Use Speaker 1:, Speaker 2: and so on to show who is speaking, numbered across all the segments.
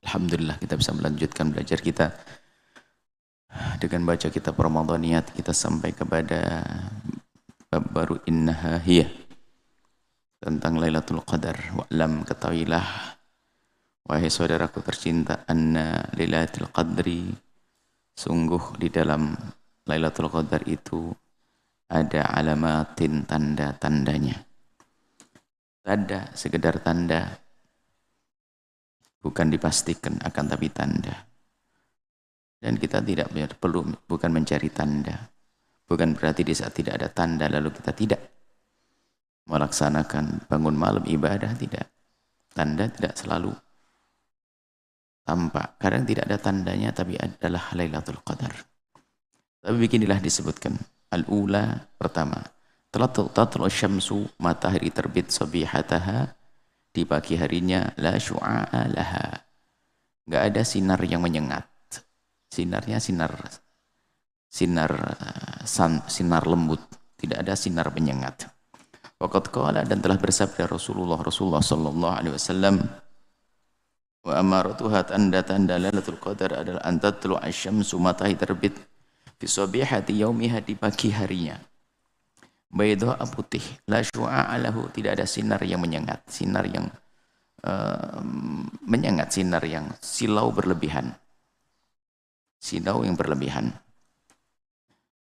Speaker 1: Alhamdulillah kita bisa melanjutkan belajar kita dengan baca kitab Ramadaniyat. Kita sampai kepada bab baru Innaha Hiya tentang Lailatul Qadar. Wa'lam, ketahuilah wahai saudaraku tercinta, anna Lailatul Qadri, sungguh di dalam Lailatul Qadar itu ada alamatin, tanda-tandanya. Tanda, sekedar tanda, bukan dipastikan akan tapi tanda. Dan kita tidak perlu, bukan mencari tanda. Bukan berarti di saat tidak ada tanda lalu kita tidak melaksanakan bangun malam ibadah, tidak. Tanda tidak selalu tampak. Kadang tidak ada tandanya tapi adalah Lailatul Qadar. Tapi beginilah disebutkan. Al-ula, pertama, tatlu syamsu, matahari terbit sabihataha, di pagi harinya, la syu'a'a laha, enggak ada sinar yang menyengat. Sinarnya sinar lembut, tidak ada sinar menyengat. Waqad qala, dan telah bersabda Rasulullah sallallahu alaihi wasallam, wa amaratuha, tanda-tanda Lailatul Qadar adalah an tatlu asy-syamsu, matahari terbit fi sabihati yaumiha, di pagi harinya, bayda, putih, la syu'a'a lahu, tidak ada sinar yang menyengat, sinar yang menyengat, sinar yang silau berlebihan, silau yang berlebihan.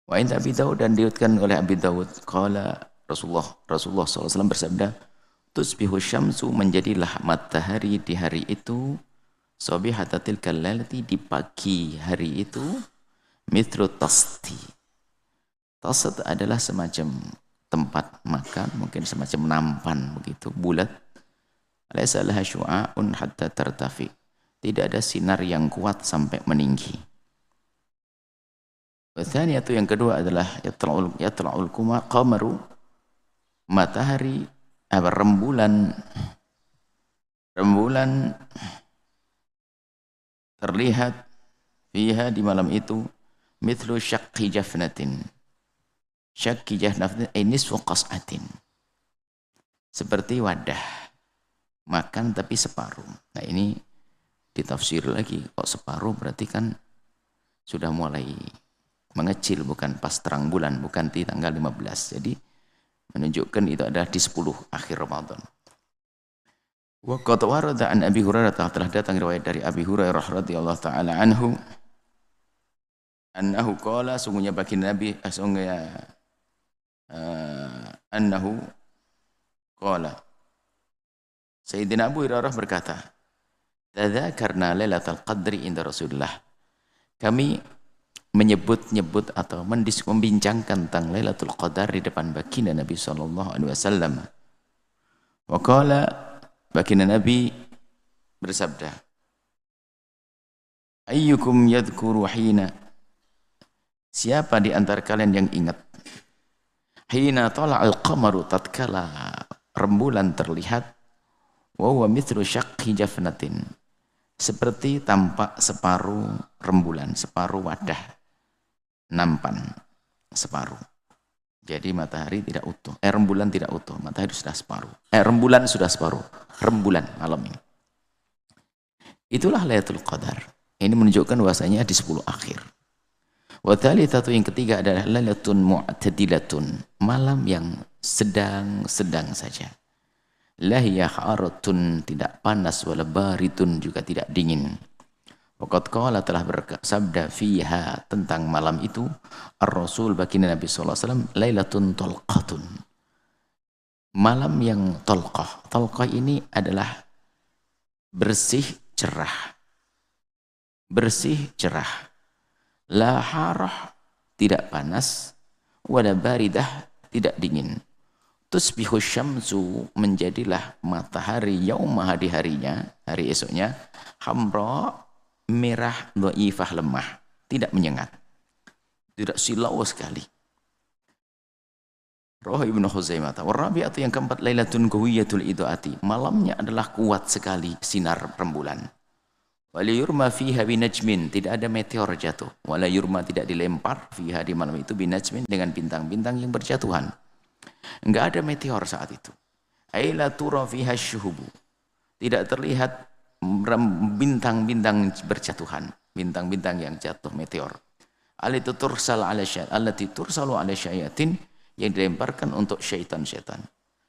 Speaker 1: Wa in Abi Daud, dan diriwayatkan oleh Abi Daud, qala Rasulullah SAW bersabda, tusbihu syamsu, menjadilah matahari di hari itu, sabihata tilkal lailati, di pagi hari itu, mithlu tasti. Tasat adalah semacam tempat makan, mungkin semacam nampan begitu, bulat. Laisa laha syu'a'un hatta tartafi, tidak ada sinar yang kuat sampai meninggi. Tsaniyatu, yang kedua adalah yatla'ul qamaru, matahari, rembulan terlihat fiha, di malam itu, mithlu syaqqi jafnatin, syakki jafnatin nisfu qas'atin, seperti wadah makan tapi separuh. Nah ini ditafsir lagi, kok separuh berarti kan sudah mulai mengecil, bukan pas terang bulan, bukan di tanggal 15. Jadi menunjukkan itu adalah di 10 akhir Ramadan. Wa qad warada an Abi Hurairah, telah datang riwayat dari Abi Hurairah radhiyallahu taala anhu, annahu qala, sungguhnya bagi Nabi, annahu qala, Sayyidina Abu Hurairah berkata, tadzakarna Lailatul Qadri inda Rasulullah, kami menyebut-nyebut atau membincangkan tentang Lailatul Qadar di depan baginda Nabi sallallahu alaihi wasallam. Wa qala, baginda Nabi bersabda, ayyukum yadhkuru hina, siapa di antara kalian yang ingat, hina tala'al qamaru, tatkala rembulan terlihat, wa huwa mithlu syaqqi jafnatin, seperti tampak separuh rembulan, separuh wadah nampan, separuh. Jadi matahari tidak utuh, rembulan tidak utuh, matahari sudah separuh, rembulan sudah separuh, rembulan malam ini. Itulah Lailatul Qadar. Ini menunjukkan bahwasanya di 10 akhir. Wa thalithatu, yang ketiga adalah lailatun mu'tadilatun, malam yang sedang-sedang saja. La hiya haratun, tidak panas, wala baritun, juga tidak dingin. Waqad qala, telah bersabda fiha, tentang malam itu, ar-Rasul, baginda Nabi sallallahu alaihi wasallam, lailatun talqatun, malam yang talqah. Talqah ini adalah bersih, cerah. Bersih, cerah. La harah, tidak panas, wala baridah, tidak dingin. Tusbihu syamsu, menjadilah matahari, yaumah, di harinya, hari esoknya, hamra, merah, dhaifah, lemah, tidak menyengat, tidak silau sekali. Rawi Ibnu Khuzaimah. Warabi'atu, yang keempat, lailatun qawiyatul idaati, malamnya adalah kuat sekali sinar rembulan. Wala yurma fiha binajmin, tidak ada meteor jatuh. Wala yurma, tidak dilempar, fiha, di malam itu, binajmin, dengan bintang-bintang yang berjatuhan. Enggak ada meteor saat itu. Aila tura fiha syuhubu, tidak terlihat bintang-bintang berjatuhan, bintang-bintang yang jatuh, meteor. Allati tursalu ala syayatin, yang dilemparkan untuk syaitan-syaitan.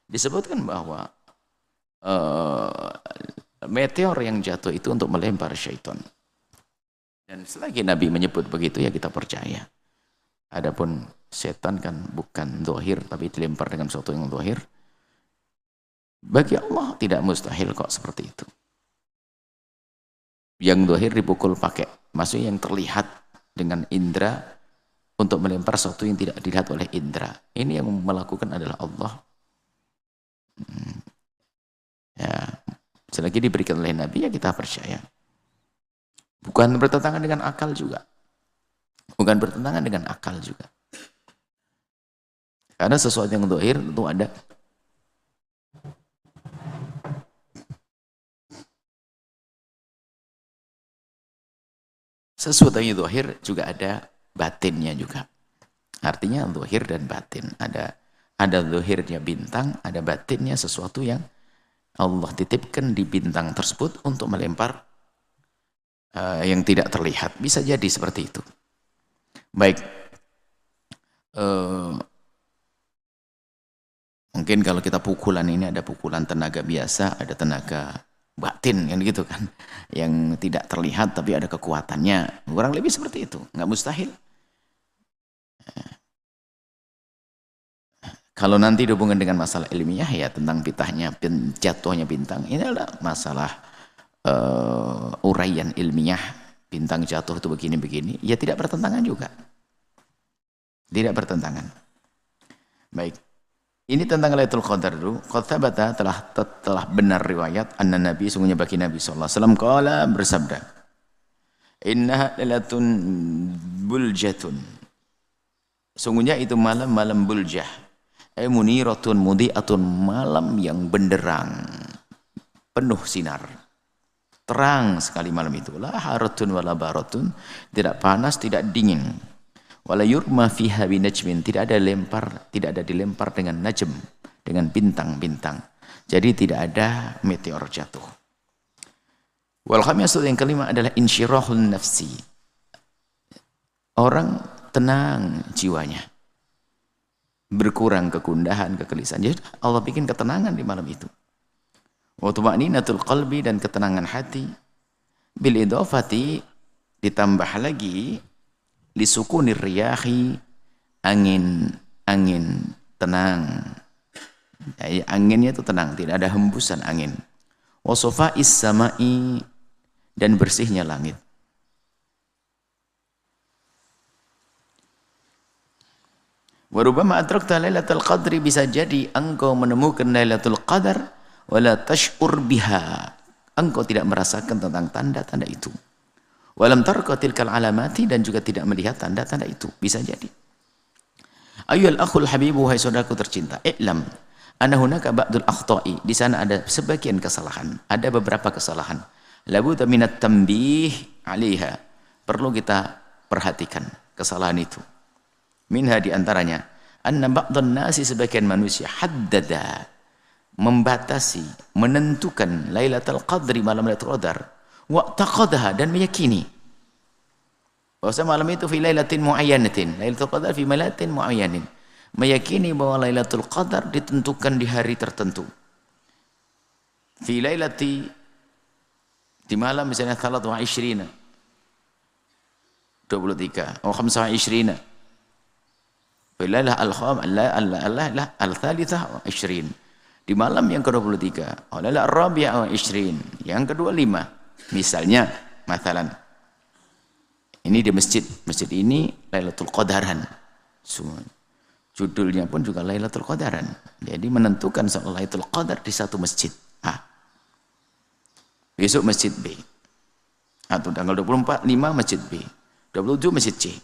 Speaker 1: Disebutkan bahwa meteor yang jatuh itu untuk melempar syaitan. Dan selagi Nabi menyebut begitu ya kita percaya. Adapun setan kan bukan zahir tapi dilempar dengan sesuatu yang zahir. Bagi Allah tidak mustahil kok seperti itu. Yang zahir dipukul pakai, maksudnya yang terlihat dengan indera untuk melempar sesuatu yang tidak dilihat oleh indera. Ini yang melakukan adalah Allah. Ya, selagi diberikan oleh Nabi ya kita percaya. Bukan bertentangan dengan akal juga. Bukan bertentangan dengan akal juga. Karena sesuatu yang zahir tentu ada sesuatu yang zahir juga ada batinnya juga. Artinya zahir dan batin. Ada zahirnya bintang, ada batinnya sesuatu yang Allah titipkan di bintang tersebut untuk melempar yang tidak terlihat. Bisa jadi seperti itu. Baik. Mungkin kalau kita pukulan ini ada pukulan tenaga biasa, ada tenaga batin kan gitu kan, yang tidak terlihat tapi ada kekuatannya. Kurang lebih seperti itu, nggak mustahil. Kalau nanti dihubungkan dengan masalah ilmiah ya tentang pitahnya, jatuhnya bintang, ini adalah masalah uraian ilmiah. Bintang jatuh itu begini-begini, ya tidak bertentangan juga. Tidak bertentangan. Baik. Ini tentang Lailatul Qadar dulu. Qad thabata telah benar riwayat anna Nabi sungguhnya bagi Nabi sallallahu alaihi wasallam qala bersabda. Innaha lailatun buljatun. Sungguhnya itu malam-malam buljah. Muniratun mudiatun, malam yang benderang, penuh sinar. Terang sekali malam itu. La haratun wala baratun, tidak panas, tidak dingin. Wala yurma fiha binajmin, tidak ada dilempar dengan najm, dengan bintang-bintang. Jadi tidak ada meteor jatuh. Wal khamisatu, yang kelima adalah insyirahun nafsi. Orang tenang jiwanya. Berkurang kegundahan, kegelisahan. Jadi Allah bikin ketenangan di malam itu. Wa tuma'ninatul qalbi, dan ketenangan hati. Bil idhafati, ditambah lagi lisukunir riyahi, angin tenang. Ya, anginnya itu tenang, tidak ada hembusan angin. Wa safa'is sama'i, dan bersihnya langit. Wa rubbama adrakta lailatul qadri, bisa jadi engkau menemukan Lailatul Qadar wala tash'ur biha, engkau tidak merasakan tentang tanda-tanda itu. Walam tarqa tilkal alamati, dan juga tidak melihat tanda-tanda itu. Bisa jadi. Ayyuhal akhul habibu, hai saudaraku tercinta, i'lam anna hunaka ba'dul akhta'i, di sana ada sebagian kesalahan, ada beberapa kesalahan. Labudda minat tanbih 'alaiha, perlu kita perhatikan kesalahan itu. Minha, di antaranya anna ba'dhan nasi, sebagian manusia, haddada, membatasi, menentukan Lailatul Qadri, malam Lailatul Qadar, wa taqadaha, dan meyakini bahwa malam itu fi lailatin muayyanatin, Lailatul Qadar fi lailatin muayyanin, meyakini bahwa Lailatul Qadar ditentukan di hari tertentu. Fi lailati, di malam misalnya 23 atau 25 Bilailah al-thalithah 20, di malam yang ke-23, Lailah ar-rabi'ah 20, yang ke-25. Misalnya, ini di masjid ini Lailatul Qadaran. Judulnya pun juga Lailatul Qadaran. Jadi menentukan soal Lailatul Qadar di satu masjid A. Besok masjid B. Atau tanggal 24, 5 masjid B. 27 masjid C.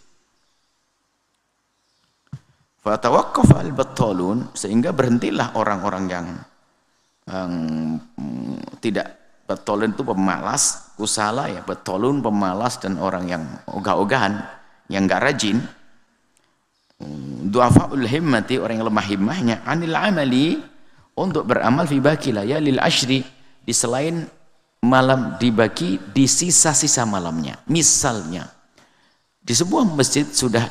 Speaker 1: Fatawaqqaf al-battalun, sehingga berhentilah orang-orang yang tidak, battalun itu pemalas, kusala ya, battalun pemalas, dan orang yang ogah-ogahan, yang enggak rajin. Du'afaul himmati, orang yang lemah himmahnya, anil amali, untuk beramal fi baqi layalil ashri, di selain malam dibagi di sisa-sisa malamnya. Misalnya di sebuah masjid sudah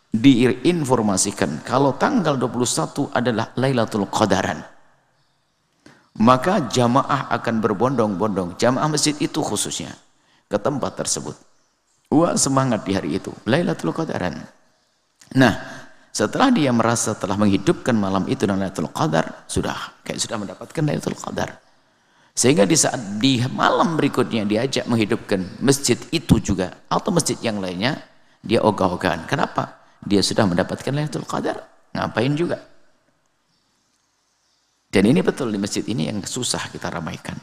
Speaker 1: diinformasikan kalau tanggal 21 adalah Lailatul Qadaran, maka jamaah akan berbondong-bondong, jamaah masjid itu khususnya, ke tempat tersebut. Wah, semangat di hari itu, Lailatul Qadaran. Nah, setelah dia merasa telah menghidupkan malam itu dan Lailatul Qadar, sudah mendapatkan Lailatul Qadar. Sehingga di saat di malam berikutnya diajak menghidupkan masjid itu juga atau masjid yang lainnya, dia ogah-ogahan. Kenapa? Dia sudah mendapatkan Lailatul Qadar. Ngapain juga? Dan ini betul di masjid ini yang susah kita ramaikan.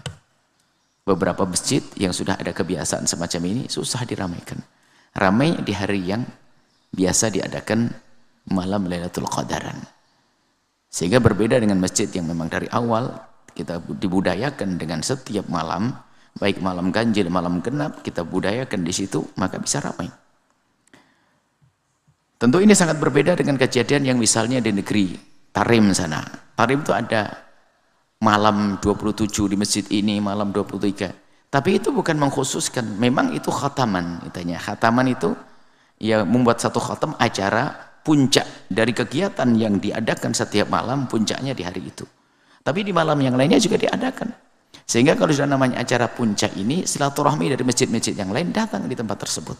Speaker 1: Beberapa masjid yang sudah ada kebiasaan semacam ini susah diramaikan. Ramai di hari yang biasa diadakan malam Lailatul Qadaran. Sehingga berbeda dengan masjid yang memang dari awal kita dibudayakan dengan setiap malam, baik malam ganjil, malam genap, kita budayakan di situ, maka bisa ramai. Tentu ini sangat berbeda dengan kejadian yang misalnya di negeri Tarim sana. Tarim itu ada malam 27 di masjid ini, malam 23. Tapi itu bukan mengkhususkan, memang itu khataman. Katanya. Khataman itu ya membuat satu khatam acara puncak dari kegiatan yang diadakan setiap malam, puncaknya di hari itu. Tapi di malam yang lainnya juga diadakan. Sehingga kalau sudah namanya acara puncak ini, silaturahmi dari masjid-masjid yang lain datang di tempat tersebut.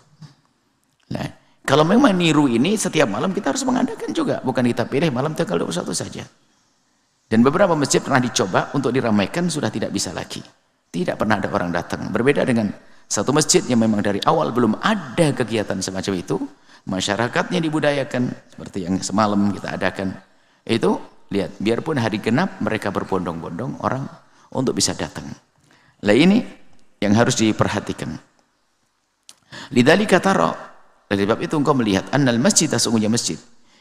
Speaker 1: Nah, kalau memang niru ini, setiap malam kita harus mengadakan juga. Bukan kita pilih malam tanggal 21 saja. Dan beberapa masjid pernah dicoba untuk diramaikan, sudah tidak bisa lagi. Tidak pernah ada orang datang. Berbeda dengan satu masjid yang memang dari awal belum ada kegiatan semacam itu, masyarakatnya dibudayakan, seperti yang semalam kita adakan. Itu lihat, biarpun hari genap mereka berbondong-bondong orang untuk bisa datang. Lah ini yang harus diperhatikan. Lidzalika tara, dari bab itu engkau melihat annal masjid, sesungguhnya masjid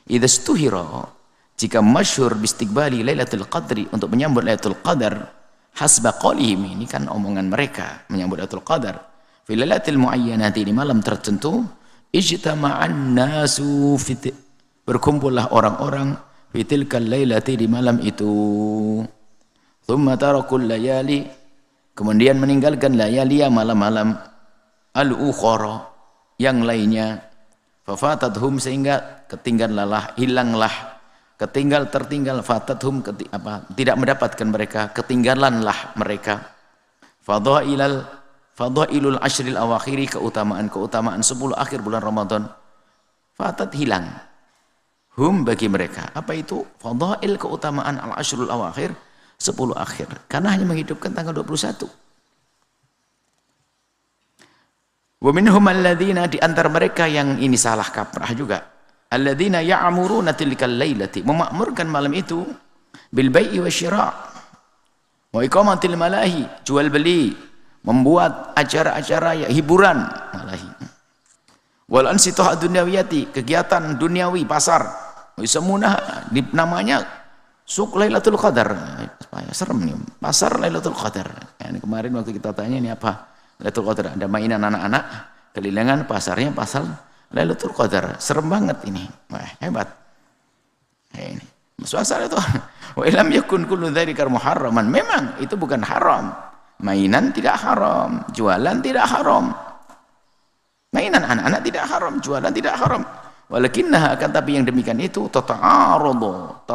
Speaker 1: idza stuhira, jika masyhur bistiqbali Lailatul Qadri, untuk menyambut Lailatul Qadar, hasba qaulihim, ini kan omongan mereka menyambut Lailatul Qadar, fi lailatil muayyanati, di malam tertentu, ijtama'an nasu, berkumpullah orang-orang fitilkal lailati, di malam itu. Thumma tarakul layali, kemudian meninggalkan layaliya, malam-malam al-ukhara yang lainnya. Fafatathum, sehingga ketinggalan, hilanglah, tertinggal, fatathum, tidak mendapatkan mereka, ketinggalanlah mereka. Fadailul ashril awakhiri, keutamaan 10 akhir bulan Ramadan. Fatat, hilang. Hum, bagi mereka. Apa itu? Fadail, keutamaan al-ashrul awakhir, 10 akhir. Karena hanya menghidupkan tanggal 21. Wa minhum alladzina, di antara mereka yang ini salah kaprah juga. Alladzina ya'muruna tilkal lailati, memakmurkan malam itu bil bai'i wasyira' wa iqamatil malahi, jual beli, membuat acara-acara hiburan, malahi. Wal ansitah dunyawiyati, kegiatan duniawi, pasar. Semunah, namanya Suk Lailatul Qadar. Serem nih, pasar Lailatul Qadar. Ini kemarin waktu kita tanya ini apa Lailatul Qadar, ada mainan anak-anak, kelilingan pasarnya pasar Lailatul Qadar. Serem banget ini. Wah, hebat. Ini suasana itu. Wa illam yakun kullu dzalika muharraman, memang itu bukan haram. Mainan tidak haram, jualan tidak haram. Mainan anak-anak tidak haram, jualan tidak haram. Walakinnaha, akan tapi yang demikian itu tata'arudu,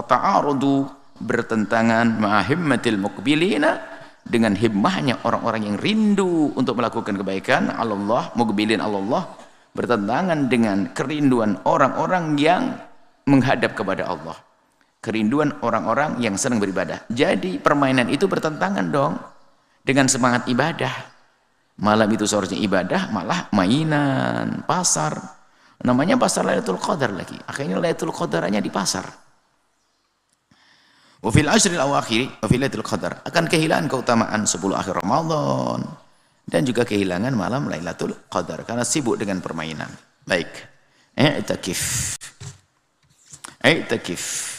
Speaker 1: bertentangan ma'himmatil muqbilina, dengan himmahnya orang-orang yang rindu untuk melakukan kebaikan, Allah, muqbilin Allah, bertentangan dengan kerinduan orang-orang yang menghadap kepada Allah, kerinduan orang-orang yang senang beribadah. Jadi permainan itu bertentangan dong dengan semangat ibadah. Malam itu seharusnya ibadah, malah mainan, pasar. Namanya pasar Lailatul Qadar lagi. Akhirnya Lailatul Qadarnya di pasar. Wa fil ashril awakhir, wa fil Lailatul Qadar, akan kehilangan keutamaan 10 akhir Ramadan dan juga kehilangan malam Lailatul Qadar karena sibuk dengan permainan. Baik. I'tikaf.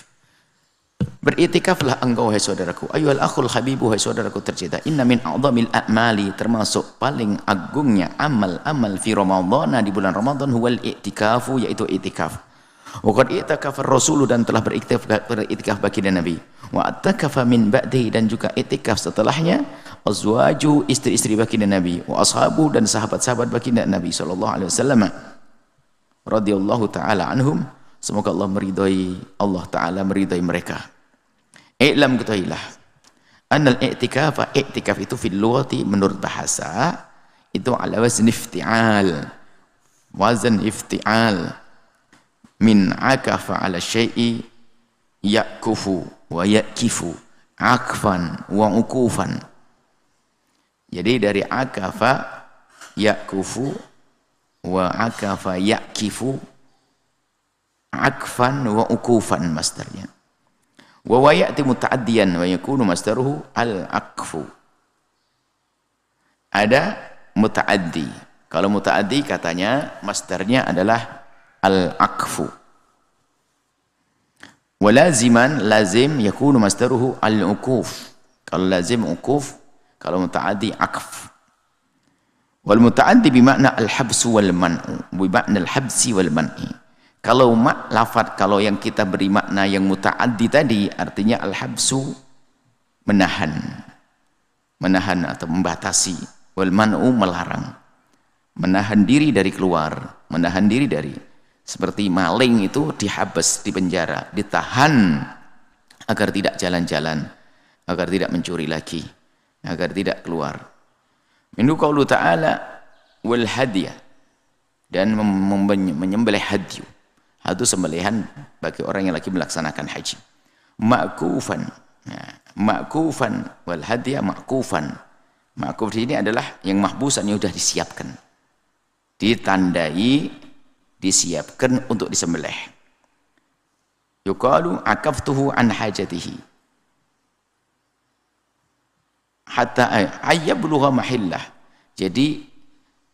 Speaker 1: Beritikaflah engkau, hai saudaraku, ayyuhal akhul habibu, hai saudaraku tercinta, inna min a'dhamil a'mali, termasuk paling agungnya amal-amal fi Ramadhan, di bulan Ramadan, huwal i'tikafu, yaitu i'tikaf. Wa qad i'takafa ar-rasulu, dan telah beritikaf baginda Nabi. Wa attakafa min ba'dihi, dan juga i'tikaf setelahnya azwaju, istri-istri baginda Nabi, wa ashabu, dan sahabat-sahabat baginda Nabi sallallahu alaihi wasallam radhiyallahu taala anhum, semoga Allah meridai mereka. I'lam, ketahuilah, annal i'tikaf itu fil lughati, menurut bahasa itu ala wazn ifti'al, wazan ifti'al, min akafa ala syai'i yakufu wa yakifu, akfan wa ukufan. Jadi dari akafa yakufu wa akafa yakifu, akfan wa ukufan masdarnya. Wa ya'ti muta'addiyan wa yakunu masdaruhu al-akfu. Ada muta'addi. Kalau muta'addi katanya masdarnya adalah al-akfu. Wa laziman, lazim yakunu masdaruhu al-ukuf. Kalau lazim ukuf, kalau muta'addi akf. Wal muta'addi bimakna al-habsu wal man'u, bimakna al-habsi wal man'i. Kalau lafad, kalau yang kita beri makna yang muta'addi tadi, artinya al-habsu, menahan atau membatasi, wal man'u, melarang, menahan diri dari keluar, menahan diri dari, seperti maling itu dihabas, dipenjara, ditahan agar tidak jalan-jalan, agar tidak mencuri lagi, agar tidak keluar. Minhu qaulu ta'ala wal hadiyah, dan menyembelih hadyu. Hadu sembelihan bagi orang yang lagi melaksanakan haji. Ma'kufan, ma'kufan wal hadiyah ma'kufan. Ma'kuf di sini adalah yang mahbusan, yang sudah disiapkan, ditandai, disiapkan untuk disembelih. Yuqalu akaftuhu an hajatihi hatta ayyablugha mahillah. Jadi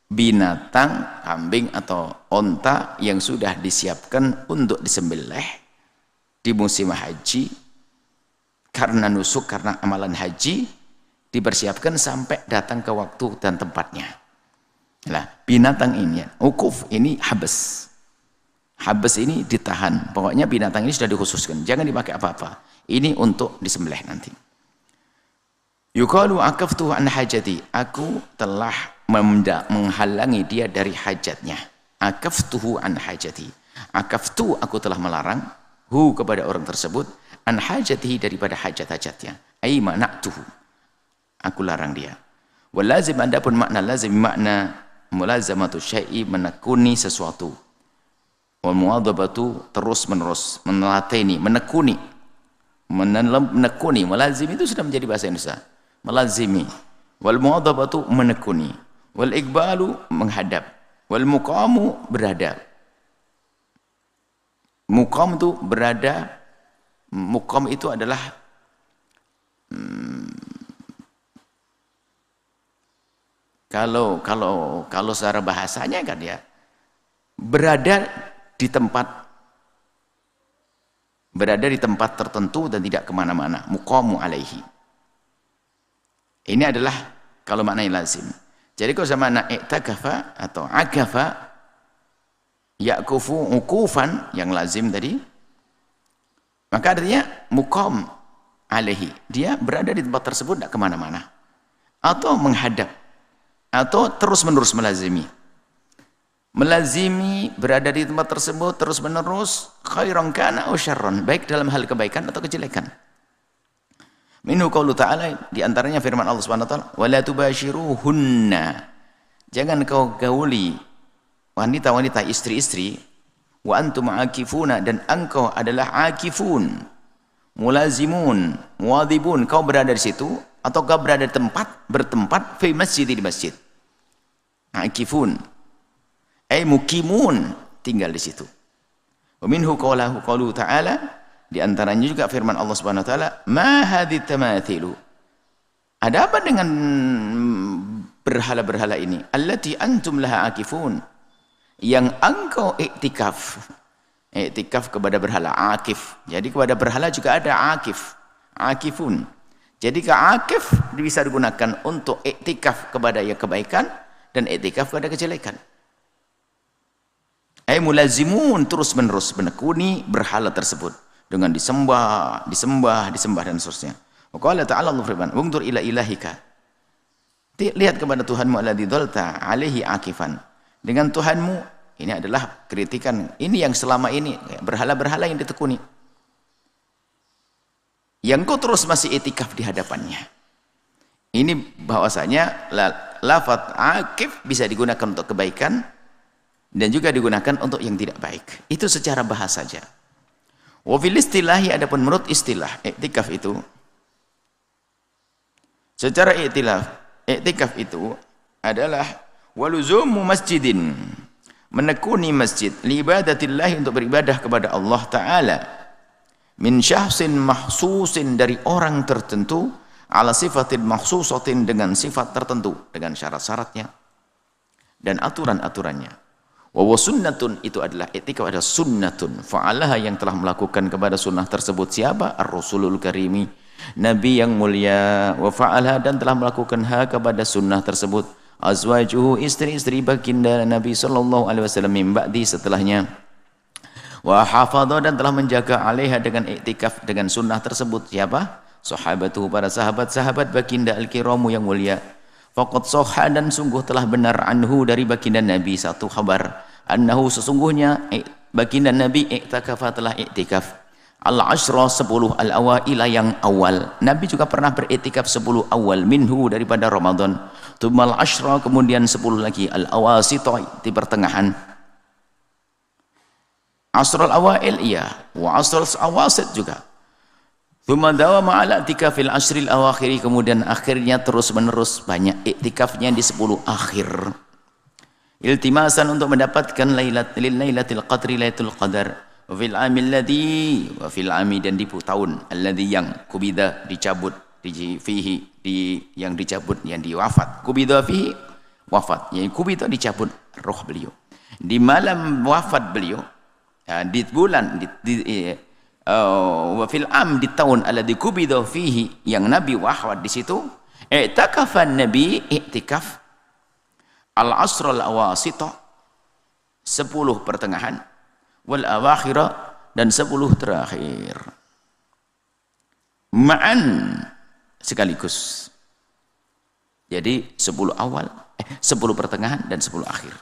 Speaker 1: binatang, kambing atau onta yang sudah disiapkan untuk disembelih di musim haji karena nusuk, karena amalan haji, dipersiapkan sampai datang ke waktu dan tempatnya. Nah, binatang ini, ukuf ini habes. Habes ini ditahan. Pokoknya binatang ini sudah dikhususkan, jangan dipakai apa-apa. Ini untuk disembelih nanti. Yuqalu akaftu an hajati, aku telah menghalangi dia dari hajatnya. Akaftuhu an hajati, akaftu, aku telah melarang, hu, kepada orang tersebut, an hajatihi, daripada hajat-hajatnya. Ai mana'tuhu, aku larang dia. Wal lazim, adapun makna lazim, makna mulazamatu syai'i, menekuni sesuatu. Wal muadzabatu, terus menerus, menelateni, menekuni, menekuni. Melazim itu sudah menjadi bahasa Indonesia, melazimi. Wal muadzabatu, menekuni. Wal iqbalu, menghadap. Wal muqamu, berada. Muqam itu berada. Muqam itu adalah kalau secara bahasanya kan ya, berada di tempat tertentu dan tidak kemana-mana. Muqamu alaihi. Ini adalah kalau maknanya lazim. Jadi kalau sama makna i'takafa atau agafa, yakufu ukufan, yang lazim tadi, maka artinya muqam alaihi, dia berada di tempat tersebut, tidak kemana-mana, atau menghadap, atau terus-menerus melazimi. Melazimi berada di tempat tersebut terus-menerus, khairan kana aw syarran, baik dalam hal kebaikan atau kejelekan. Minhu qaulu ta'ala, di antaranya firman Allah Subhanahu wa taala, wala tubashiruhunna, jangan kau gauli wanita-wanita, istri-istri, wa antum akifuna, dan engkau adalah akifun, mulazimun, muadzibun, kau berada di situ atau kau berada di tempat, bertempat, fi masjid, di masjid. Akifun ay mukimun, tinggal di situ. Wa minhu qaulu ta'ala, di antaranya juga firman Allah Subhanahu wa taala, ma hadhi tamathilu, ada apa dengan berhala-berhala ini, allati antum laha akifun, yang engkau iktikaf. Iktikaf kepada berhala, akif. Jadi kepada berhala juga ada akif, akifun. Jadi akif bisa digunakan untuk iktikaf kepada yang kebaikan dan iktikaf kepada kejelekan. Ay mulazimun, terus-menerus menekuni berhala tersebut dengan disembah dan seterusnya. Wa qala ta'ala, Allah firman, "Unzur ila ilahika." Lihat kepada Tuhanmu alladzi dzalta alaihi akifan. Dengan Tuhanmu, ini adalah kritikan. Ini yang selama ini berhala-berhala yang ditekuni. Yang kau terus masih itikaf di hadapannya. Ini bahwasanya lafaz akif bisa digunakan untuk kebaikan dan juga digunakan untuk yang tidak baik. Itu secara bahasa saja. Wa fil istilahi, adapun menurut istilah iktikaf itu secara iktikaf itu adalah waluzumu masjidin, menekuni masjid li ibadatillah, untuk beribadah kepada Allah taala, min syahsin mahsusin, dari orang tertentu, ala sifatin mahsusatin, dengan sifat tertentu, dengan syarat-syaratnya dan aturan-aturannya. Wa sunnatun, itu adalah iktikaf adalah sunnatun fa'alaha, yang telah melakukan kepada sunnah tersebut siapa? Ar-Rasulul Karimi, Nabi yang mulia. Wa fa'alaha, dan telah melakukan kepada sunnah tersebut azwajuhu, istri-istri baginda Nabi sallallahu alaihi wasallam, min ba'di, setelahnya. Wa hafadha, dan telah menjaga alaiha, dengan iktikaf dengan sunnah tersebut siapa? Sahabatuhu, para sahabat-sahabat baginda al-kiramu yang mulia. Faqad sahha, dan sungguh telah benar, anhu, dari baginda Nabi, satu kabar, annahu, sesungguhnya baginda Nabi iktakafa, telah iktikaf al-ashra, 10 al-awaila, yang awal. Nabi juga pernah beriktikaf 10 awal, minhu, daripada Ramadan. Tumal ashra, kemudian 10 lagi al-awasita, di pertengahan. Asrul awail iya, wa asrul awasit juga. Thumma dawama ala i'tikafil ashril awakhiri, kemudian akhirnya terus menerus banyak iktikafnya di 10 akhir. Iltimasan, untuk mendapatkan lailatul qadri, lailatul qadar. Wa fil amil ladzi, wa fil ami, dan di tahun alladzi, yang kubida, dicabut, fihi, yang dicabut, yang diwafat. Kubida fihi, wafat, yang kubida, dicabut roh beliau. Di malam wafat beliau, di bulan wa fil am, di tahun alladzi kubida fihi, yang Nabi wafat di situ, i'takafan Nabi iktikaf al-asr al-awasita, 10 pertengahan, wal awakhira, dan 10 terakhir, ma'an, sekaligus. Jadi 10 awal, 10 pertengahan, dan 10 akhir.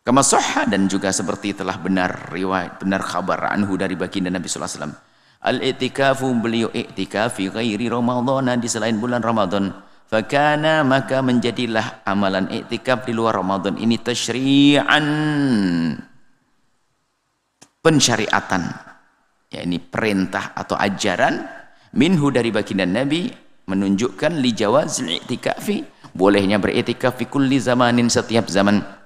Speaker 1: Kama sahha, dan juga seperti telah benar riwayat, benar khabar, anhu, dari baginda Nabi sallallahu alaihi wasallam, al-i'tikafu, beliau i'tikaf fi ghairi Ramadan, di selain bulan Ramadan. Fakana, maka menjadilah amalan i'tikaf di luar Ramadan ini tasyri'an, pensyariatan, ya, ini perintah atau ajaran, minhu, dari baginda Nabi, menunjukkan li jawazil i'tikafi, bolehnya beriktikaf fi kulli zamanin, setiap zaman.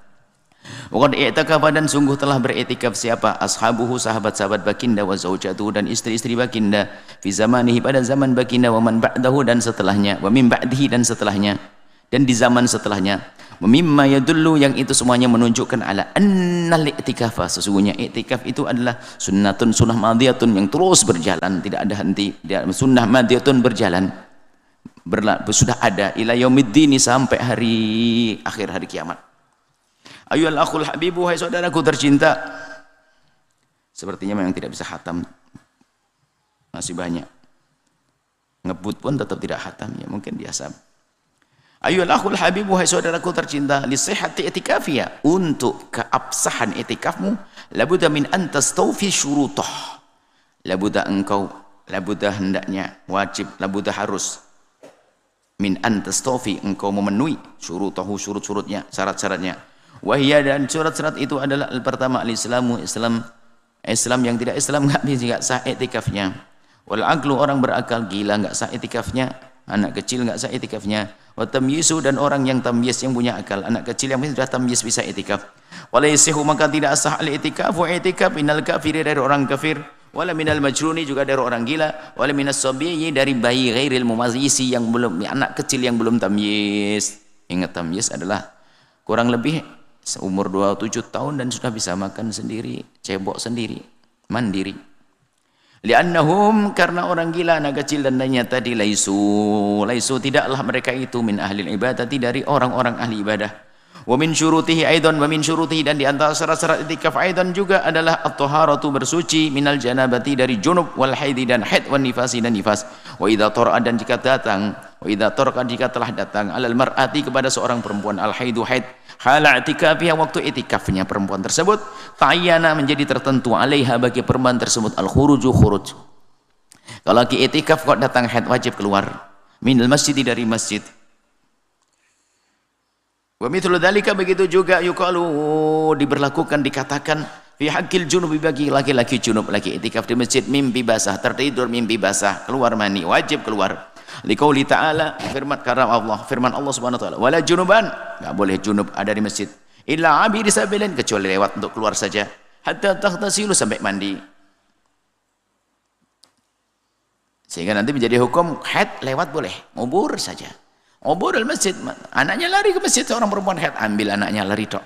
Speaker 1: Waqad i'takafa, dan sungguh telah beriktikaf siapa? Ashabuhu, sahabat-sahabat baginda, wa zaujatuhu, dan istri-istri baginda, fi zamanihi, pada zaman baginda, wa man ba'dahu, dan setelahnya, wa min ba'dihi, dan setelahnya, dan di zaman setelahnya. Wa mimma yadullu, yang itu semuanya menunjukkan ala annal i'tikafa, sesungguhnya i'tikaf itu adalah sunnatun, sunnah madiyatun, yang terus berjalan, tidak ada henti. Sunnah madiyatun, berjalan, sudah ada ila yaumiddin, sampai hari akhir, hari kiamat. Ayyuhal akhul habibu, hai saudaraku tercinta. Sepertinya memang tidak bisa khatam, masih banyak. Ngebut pun tetap tidak khatam, ya mungkin biasa. Ayyuhal akhul habibu, hai saudaraku tercinta, li sihhati i'tikafiyya, untuk keabsahan i'tikafmu, labudda min an tastawfi syurutah, labudda engkau, labudda hendaknya, wajib, labudda harus, min an tastawfi, engkau memenuhi syurutahu, surut-surutnya, syarat-syaratnya. Wahia, dan syarat-syarat itu adalah pertama al-islamu, Islam yang tidak Islam nggak sah i'tikafnya. Wal aqlu, orang berakal, gila nggak sah i'tikafnya. Anak kecil nggak sah i'tikafnya. Wa tamyizu, dan orang yang tamyiz, yang punya akal. Anak kecil yang sudah tamyiz bisa i'tikaf. Wala yasihu, maka tidak sah al-i'tikaf, wa i'tikaf minal kafiri, dari orang kafir, wala minal majnuni, juga dari orang gila, wala minas sabiyyi, dari bayi ghairil mumayyisi, yang belum, anak kecil yang belum tamyiz. Ingat, tamyiz adalah kurang lebih seumur 27 tahun dan sudah bisa makan sendiri, cebok sendiri, mandiri. Li'annahum, karena orang gila, anak kecil dan lainnya tadi, laisu, tidaklah mereka itu min ahli ibadati, dari orang-orang ahli ibadah. Wa min syurutihi aidan, wa min syurutihi, dan di antara syarat-syarat i'tikaf aidan juga adalah at-taharatu, bersuci, minal janabati, dari junub, wal haidi, dan haid, wan nifasi, dan nifas. Wa idza tara'a, dan jika datang, Wa idza taraka jika telah datang alal mar'ati kepada seorang perempuan al haidu haid hala i'tikafiha waktu i'tikafnya perempuan tersebut ta'ayyana menjadi tertentu alaiha bagi perempuan tersebut al khuruju khuruj. Kalau lagi i'tikaf kok datang haid wajib keluar minal masjid dari masjid. Wa mithlu dzalika begitu juga yuqalu diberlakukan dikatakan fi haqqil junubi bagi laki-laki junub lagi i'tikaf di masjid mimpi basah tertidur mimpi basah keluar mani wajib keluar. Liqauli ta'ala firman karena Allah firman Allah Subhanahu wa taala wala junuban enggak boleh junub ada di masjid illa abiri sabilin kecuali lewat untuk keluar saja hatta taghtasilu sampai mandi. Sehingga nanti menjadi hukum haid lewat boleh ngubur saja. Ngubur di masjid anaknya lari ke masjid seorang perempuan haid ambil anaknya lari tok.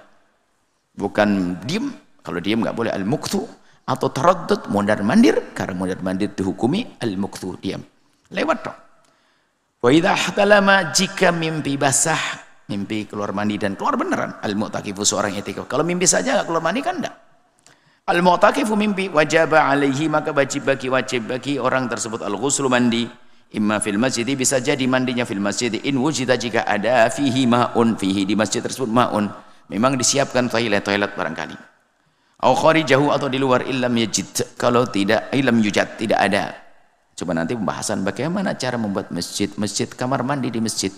Speaker 1: Bukan diem. Kalau diem enggak boleh al-mukthu atau taraddud mondar mandir karena mondar mandir dihukumi al-mukthu diam. Lewat tok. Wa idza ihtalama jika mimpi basah, mimpi keluar mandi dan keluar beneran al-mu'takifu seorang i'tikaf. Kalau mimpi saja enggak keluar mandi kan enggak. Al-mu'takifu mimpi wajaba alaihi maka wajib bagi orang tersebut al-ghuslu mandi imma fil masjid bisa jadi mandinya fil masjid in wujida jika ada fihi ma'un fihi di masjid tersebut ma'un memang disiapkan toilet barangkali. Au kharijahu atau di luar illam yajid kalau tidak illam yujad tidak ada. Coba nanti pembahasan bagaimana cara membuat masjid kamar mandi di masjid.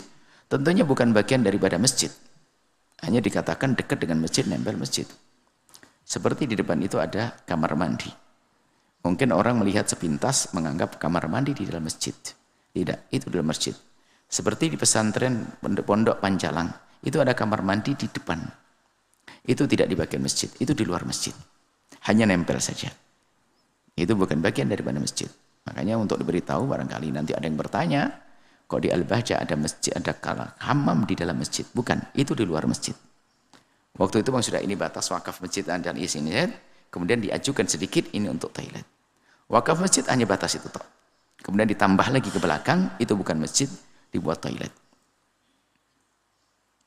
Speaker 1: Tentunya bukan bagian daripada masjid. Hanya dikatakan dekat dengan masjid, nempel masjid. Seperti di depan itu ada kamar mandi. Mungkin orang melihat sepintas menganggap kamar mandi di dalam masjid. Tidak, itu dalam masjid. Seperti di pesantren pondok Panjalang, itu ada kamar mandi di depan. Itu tidak di bagian masjid, itu di luar masjid. Hanya nempel saja. Itu bukan bagian daripada masjid. Makanya untuk diberitahu barangkali nanti ada yang bertanya, kok di Al-Bahjah ada masjid, ada hammam di dalam masjid? Bukan, itu di luar masjid. Waktu itu memang sudah ini batas wakaf masjid dan isinya, kemudian diajukan sedikit ini untuk toilet. Wakaf masjid hanya batas itu toh. Kemudian ditambah lagi ke belakang, itu bukan masjid, dibuat toilet.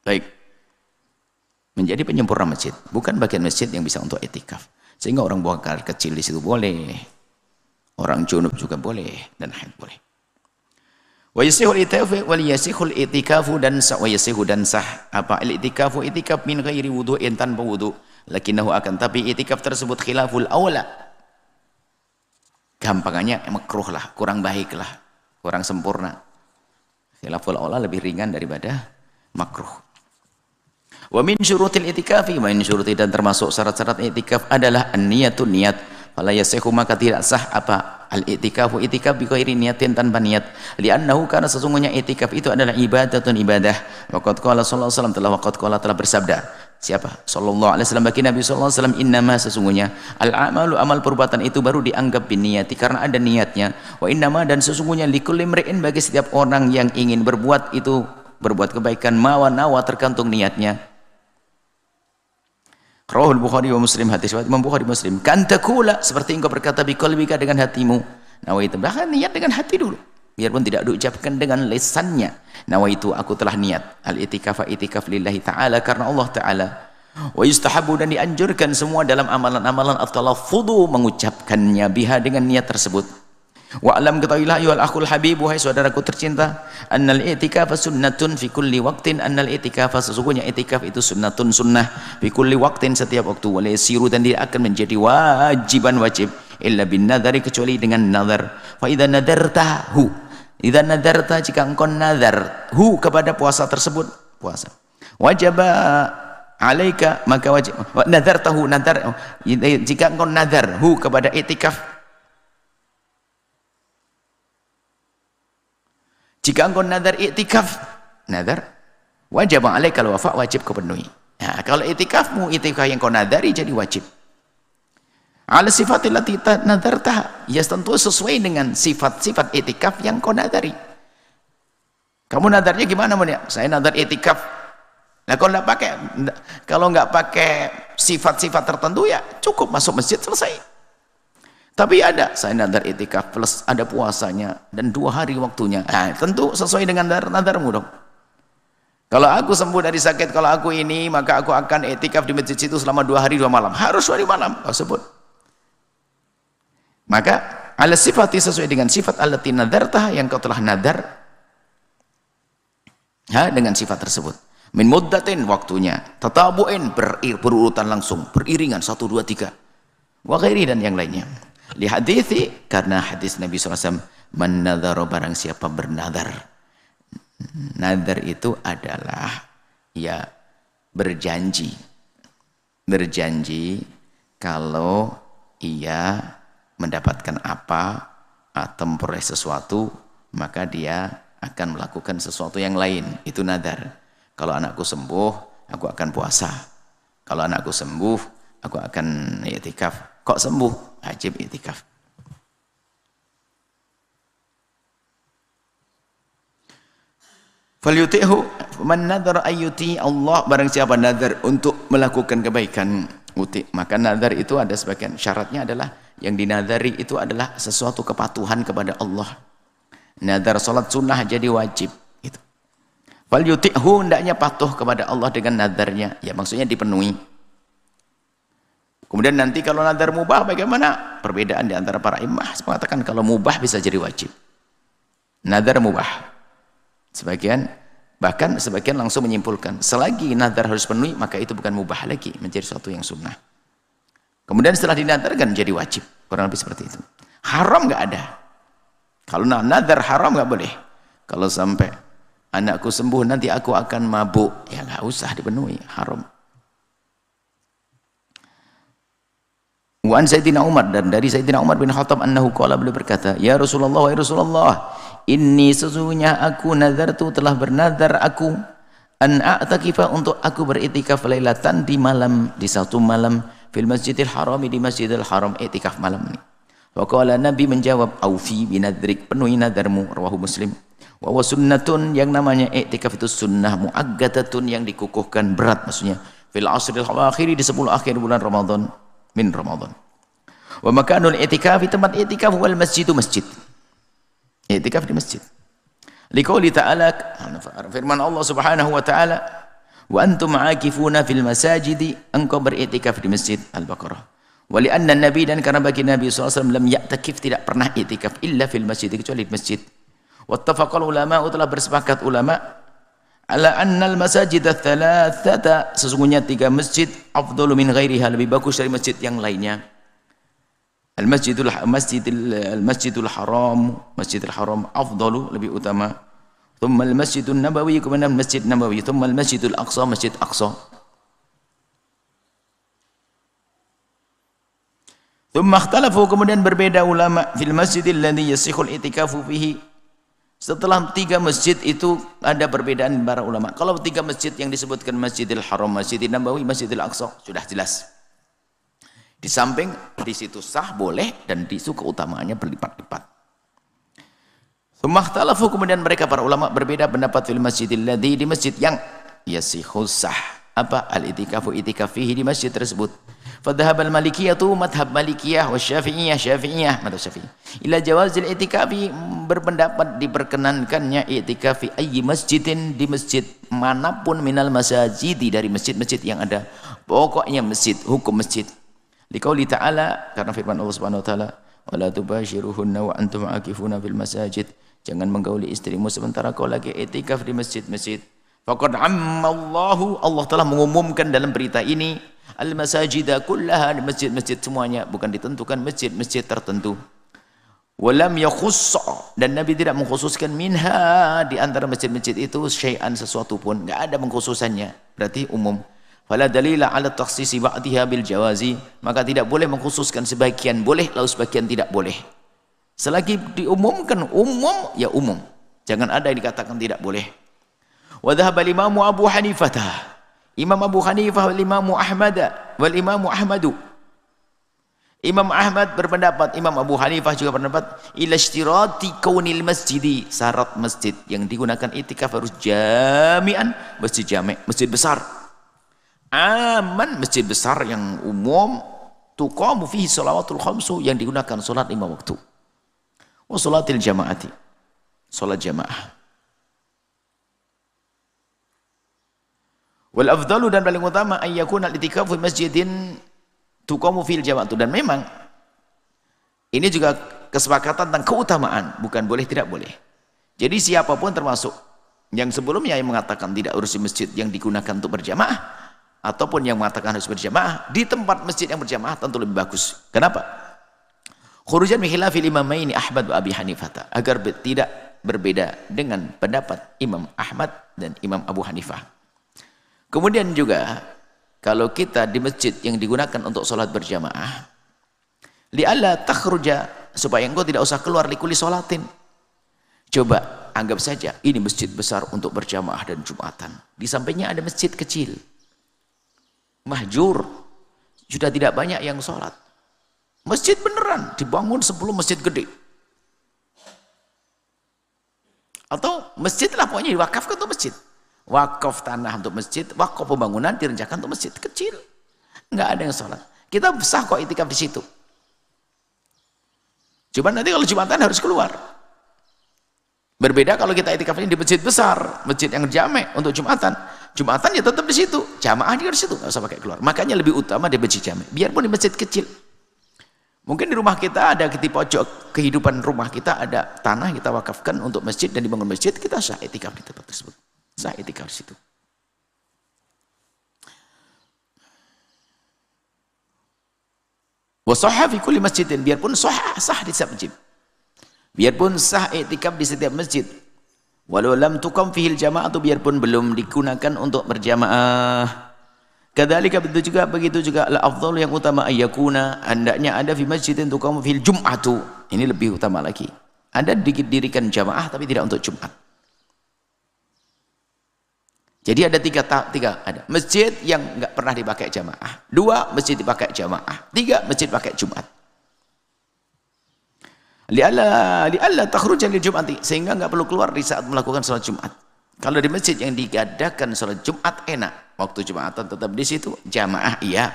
Speaker 1: Baik. Menjadi penyempurna masjid, bukan bagian masjid yang bisa untuk i'tikaf. Sehingga orang buang air kecil di situ boleh. Orang junub juga boleh dan haid boleh. Wa yasihul i'tikafu wal yasihul i'tikafu dan sah wa yasihu dan sah apa al-i'tikafu i'tikaf min ghairi wudu'in tanpa wudu. Lakinnahu akan tapi i'tikaf tersebut khilaful aula. Gampangannya makruh lah, kurang baik lah, kurang sempurna. Khilaful aula lebih ringan daripada makruh. Wa min syurutil i'tikafi wa min syuruti dan termasuk syarat-syarat i'tikaf adalah an-niyatun niat. Fala yasihu maka tidak sah apa al-i'tikafu i'tikaf bi ghairi niyatin tanpa niat li'annahu karena sesungguhnya i'tikaf itu adalah ibadatun ibadah waqad qala sallallahu alaihi wasallam telah bersabda siapa sallallahu alaihi wasallam bagi Nabi sallallahu alaihi wasallam innama sesungguhnya al-amalu amal perbuatan itu baru dianggap biniyati karena ada niatnya wa innama dan sesungguhnya likulli imri'in bagi setiap orang yang ingin berbuat itu berbuat kebaikan mawa nawa tergantung niatnya. Rawahul Bukhari wa Muslim hadis riwayat Imam Bukhari Muslim. Kan taqula seperti engkau berkata bi qalbika dengan hatimu. Nawaitu bahkan niat dengan hati dulu. Biarpun tidak diucapkan dengan lisannya. Nawaitu aku telah niat al-i'tikaf i'tikaf lillahi ta'ala karena Allah Ta'ala. Wa yustahabu dan dianjurkan semua dalam amalan-amalan at-talaffudu mengucapkannya biha dengan niat tersebut. Wa alam ketahuilah ayyuhal akhul habib wahai saudaraku tercinta annal i'tikaf sunnatun fi kulli waqtin annal i'tikaf sesungguhnya i'tikaf itu sunnatun sunnah fi kulli waqtin setiap waktu wa yasiru dan tidak akan menjadi wajiban wajib illa bin nadari kecuali dengan nazar fa idza nadarta jika engkau nazar hu kepada puasa tersebut puasa wajaba alaika maka wajib nadartahu nadar jika engkau nazar hu kepada i'tikaf jika engkau nadar i'tikaf, nadar wajib alaika al-wafa wajib kau penuhi. Nah, kalau i'tikafmu i'tikaf yang kau nadari jadi wajib. Ala sifatil lati nadartah, ya tentu sesuai dengan sifat-sifat i'tikaf yang kau nadari. Kamu nadarnya gimana Mun? Saya nadar i'tikaf. Nah, kalau enggak pakai sifat-sifat tertentu ya cukup masuk masjid selesai. Tapi ada, saya nadar i'tikaf plus ada puasanya dan 2 hari waktunya. Nah, tentu sesuai dengan nadarmu dong. Kalau aku sembuh dari sakit, kalau aku ini, maka aku akan i'tikaf di masjid itu selama 2 hari 2 malam. Harus 2 hari malam, kau sebut. Maka, ala sifati sesuai dengan sifat allati nadartah yang kau telah nadar. Dengan sifat tersebut. Min muddatin waktunya, tatabu'in berurutan langsung, beriringan 1 2 3. Wa ghairi dan yang lainnya. Li hadithi karena hadis Nabi SAW, man nadhara barang siapa bernadar. Nadar itu adalah ya berjanji. Berjanji kalau ia mendapatkan apa atau memperoleh sesuatu, maka dia akan melakukan sesuatu yang lain. Itu nadar. Kalau anakku sembuh, aku akan puasa. Kalau anakku sembuh, aku akan i'tikaf. Kok sembuh? Wajib i'tikaf. Falyuti'hu man nadhara ayyuti Allah, barang siapa nadar untuk melakukan kebaikan, uti. Maka nadar itu ada sebagian syaratnya adalah yang dinadari itu adalah sesuatu kepatuhan kepada Allah. Nadar salat sunnah jadi wajib gitu. Falyuti'hu, hendaknya patuh kepada Allah dengan nadarnya, ya maksudnya dipenuhi. Kemudian nanti kalau nadar mubah bagaimana? Perbedaan di antara para imam mengatakan kalau mubah bisa jadi wajib. Nadar mubah. Bahkan sebagian langsung menyimpulkan selagi nadar harus penuhi maka itu bukan mubah lagi, menjadi sesuatu yang sunnah. Kemudian setelah dinadarkan jadi wajib, kurang lebih seperti itu. Haram nggak ada. Kalau nadar haram nggak boleh. Kalau sampai anakku sembuh nanti aku akan mabuk, ya nggak usah dipenuhi, haram. Wa an Sayyidina Umar, dan dari Sayyidina Umar bin Khattab annahu qala, beliau berkata, ya Rasulullah, wa Rasulullah, inni sesungguhnya aku nazartu telah bernazar aku an a'takifa untuk aku beritikaf lailatan di malam, di satu malam fil Masjidil Haram, di Masjidil Haram, i'tikaf malam ini. Wa qala, Nabi menjawab, aufi binadrik, penuhi nadarmu, rawahu Muslim. Wa sunnatun, yang namanya i'tikaf itu sunnah muaggadatun, yang dikukuhkan berat, maksudnya fil asril akhir, di 10 akhir bulan Ramadan, min Ramadan. Wa makanul i'tikaf, tempat i'tikaf wal masjidu masjid. I'tikaf di masjid. Liqouli ta'ala, firman Allah Subhanahu wa ta'ala, wa antum aakifuna fil masajidi, engkau beri'tikaf di masjid. Al-Baqarah. Wa li'anna Nabi, dan karena bagi Nabi SAW lam ya'takif, tidak pernah i'tikaf illa fil masjid, kecuali di masjid. Wattafaqal ulama, telah bersepakat ulama ala annal masajid ats-tsalatsata, sesungguhnya 3 masjid afdalu min ghairiha, lebih bagus dari masjid yang lainnya. Masjidul Haram afdalu, lebih utama. Thumma al-Masjidun Nabawi, kemudian Masjid Nabawi. Thumma al-Masjidul Aqsa, Masjid Aqsa. Thumma ikhtalafu, kemudian berbeda ulama fil masjidil ladzi yasihul i'tikafu fihi. Setelah 3 masjid itu ada perbedaan para ulama. Kalau 3 masjid yang disebutkan Masjidil Haram, Masjidil Nabawi, Masjidil Aqsa, sudah jelas. Di samping di situ sah, boleh, dan di situ keutamaannya berlipat-lipat. Tsummakhtalafu, kemudian mereka para ulama berbeda pendapat fil masjidil ladzi, di masjid yang yasihu sah apa al-i'tikafu, i'tikaf fihi, di masjid tersebut. Fadhhabal malikiyatu, madhab malikiyah, wa syafi'iyah madhab syafi'i, ila jawazil i'tikafi, berpendapat diperkenankannya i'tikafi ayyi masjidin, di masjid manapun minal masajidi, dari masjid-masjid yang ada, pokoknya masjid, hukum masjid. Liqauli ta'ala, karena firman Allah Subhanahu wa taala, wala tubashiruhunna wa antum aakifuna fil masajid, jangan menggauli istrimu sementara kau lagi i'tikaf di masjid-masjid. Faqad ammallahu, Allah telah mengumumkan dalam berita ini, al-masajida kullaha, di masjid-masjid semuanya, bukan ditentukan masjid-masjid tertentu. Walam yakhussa, dan Nabi tidak mengkhususkan minha, di antara masjid-masjid itu syai'an, sesuatu pun, enggak ada mengkhususannya, berarti umum. Fala dalila ala takhsisi ba'diha bil jawazi, maka tidak boleh mengkhususkan sebagian boleh lalu sebagian tidak boleh. Selagi diumumkan umum, ya umum, jangan ada yang dikatakan tidak boleh. Wa dhahaba Imam Abu Hanifah, Imam Abu Hanifah wal Imam Ahmad wal Imam Ahmadu, Imam Ahmad berpendapat, Imam Abu Hanifah juga berpendapat, ila ishtirati kaunil masjidi, syarat masjid yang digunakan i'tikaf harus jami'an, masjid jami', masjid besar, aman, masjid besar yang umum, tuqamu fihi shalawatul khamsu, yang digunakan salat 5 waktu, wa salatil jamaati, salat jamaah. Wal afdalu, dan paling utama, ayyakuna al-i'tikafu fi masjidin tuqamu fil jama'atu, dan memang ini juga kesepakatan tentang keutamaan, bukan boleh tidak boleh. Jadi siapapun termasuk Yang sebelumnya yang mengatakan tidak harus di masjid yang digunakan untuk berjamaah, ataupun yang mengatakan harus berjamaah di tempat masjid yang berjamaah tentu lebih bagus. Kenapa? Khurujan min khilafil imamaini Ahmad wa Abi Hanifah, agar tidak berbeda dengan pendapat Imam Ahmad dan Imam Abu Hanifah. Kemudian juga kalau kita di masjid yang digunakan untuk sholat berjamaah, li'alla takhruja, supaya engkau tidak usah keluar likuli sholatin. Coba anggap saja ini masjid besar untuk berjamaah dan Jumatan. Di sampingnya ada masjid kecil. Mahjur. Sudah tidak banyak yang sholat. Masjid beneran dibangun sebelum masjid gede. Atau masjid lah pokoknya diwakafkan untuk masjid. Wakaf tanah untuk masjid, wakaf pembangunan direncanakan untuk masjid kecil. Enggak ada yang sholat. Kita sah kok itikaf di situ. Cuma nanti kalau Jumatan harus keluar. Berbeda kalau kita itikafnya di masjid besar, masjid yang jamek untuk Jumatan. Jumatan ya tetap di situ, jamaah juga di situ, nggak usah pakai keluar. Makanya lebih utama di masjid jamek, biarpun di masjid kecil. Mungkin di rumah kita ada, di pojok kehidupan rumah kita ada tanah kita wakafkan untuk masjid dan dibangun masjid, kita sah itikaf di tempat tersebut. Sah itikaf di situ. Wa sahha fi kulli masjidin, biarpun sah di setiap masjid. Biarpun sah iktikaf di setiap masjid, walau lam tuqam fihil jama'atu, biarpun belum digunakan untuk berjamaah. Kadzalika begitu juga la afdhalu, yang utama ayyakuna, hendaknya ada fi masjidin tuqam fihil jum'atu. Ini lebih utama lagi. Ada didirikan jamaah tapi tidak untuk Jumat. Jadi ada tiga, ada masjid yang enggak pernah dipakai jamaah, 2 masjid dipakai jamaah, 3 masjid pakai Jumat. Li'alla takhruja lil Jum'ati, sehingga enggak perlu keluar di saat melakukan salat Jumat. Kalau di masjid yang diadakan salat Jumat enak, waktu Jumatan tetap di situ, jamaah iya.